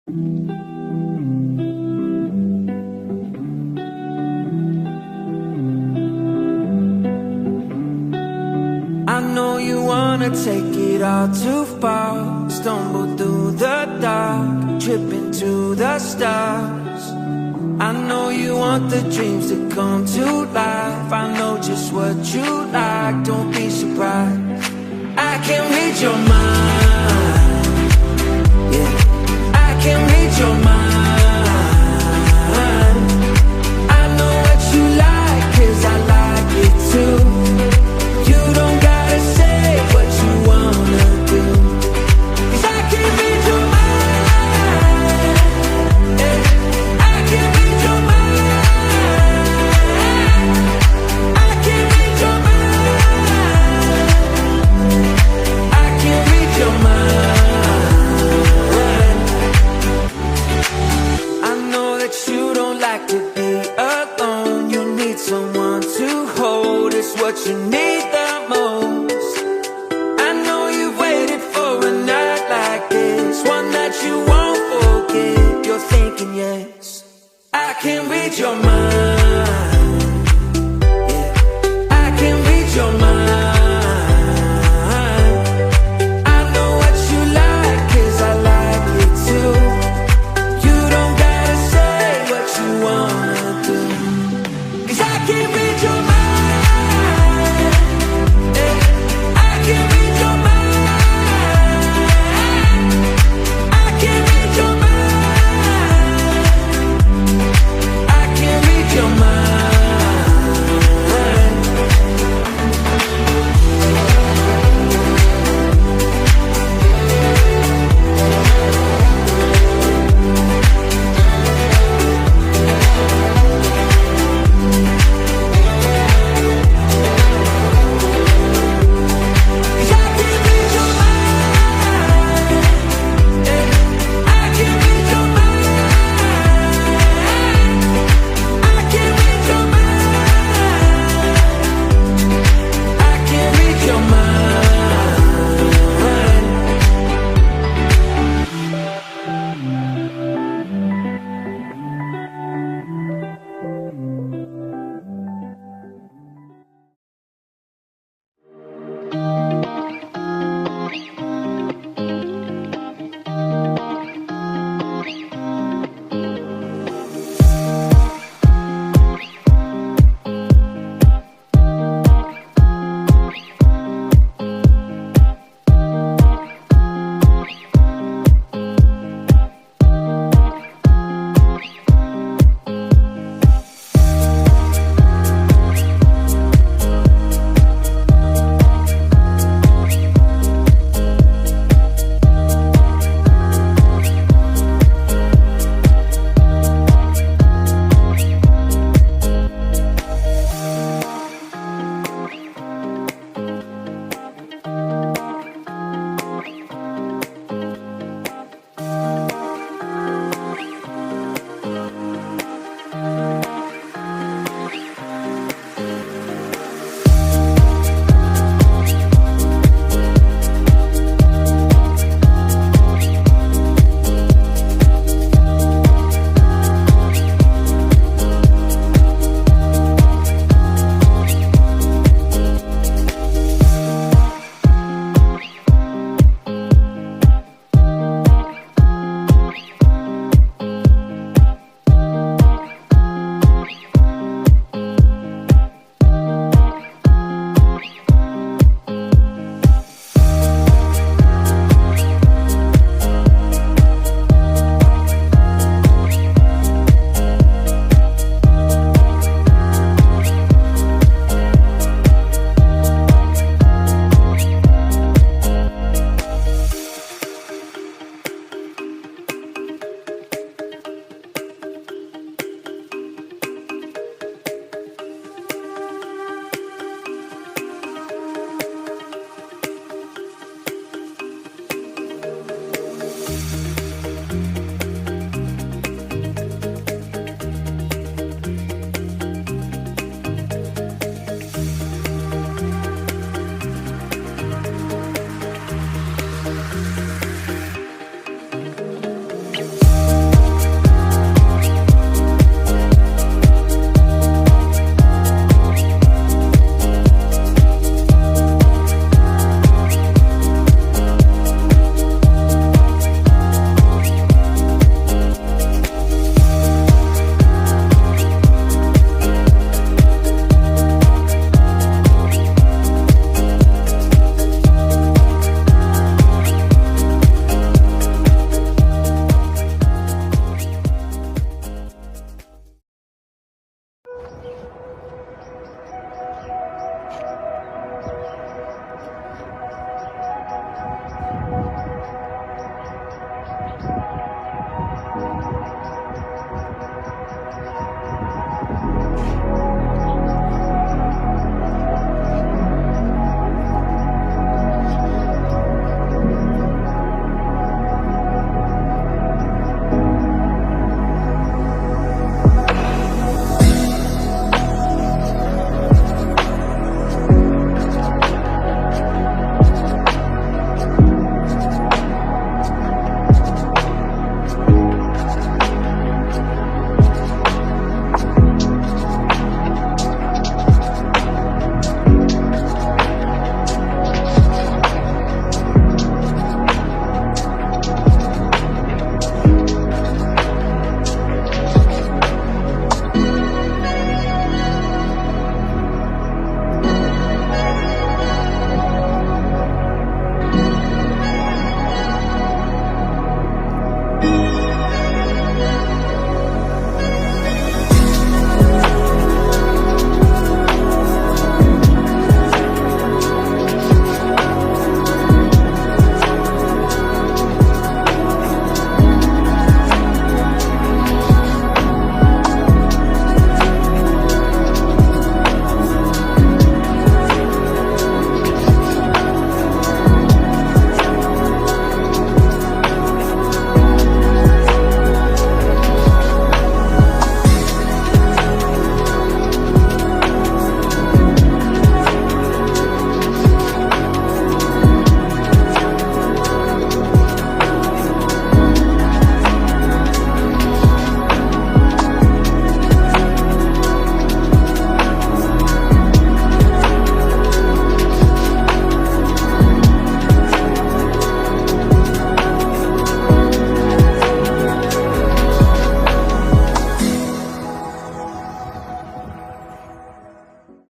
I know you wanna take it all too far. Stumble through the dark, trip into the stars. I know you want the dreams to come to life. I know just what you like, don't be surprised. I can read your mind, yeah. I can read your mind. I know what you like, 'cause I like it too. You don't gotta say what you wanna do, 'cause I can read your mind, yeah. I can read your mind. I can read your mind. I can read your mind. I know that you don't like to be alone. You need someone to hold, it's what you need the most. I know you've waited for a night like this, one that you won't forget. You're thinking yes, I can read your mind, yeah. I can read your mind. I know what you like, 'cause I like it too. You don't gotta say what you wanna do, 'cause I can read your mind.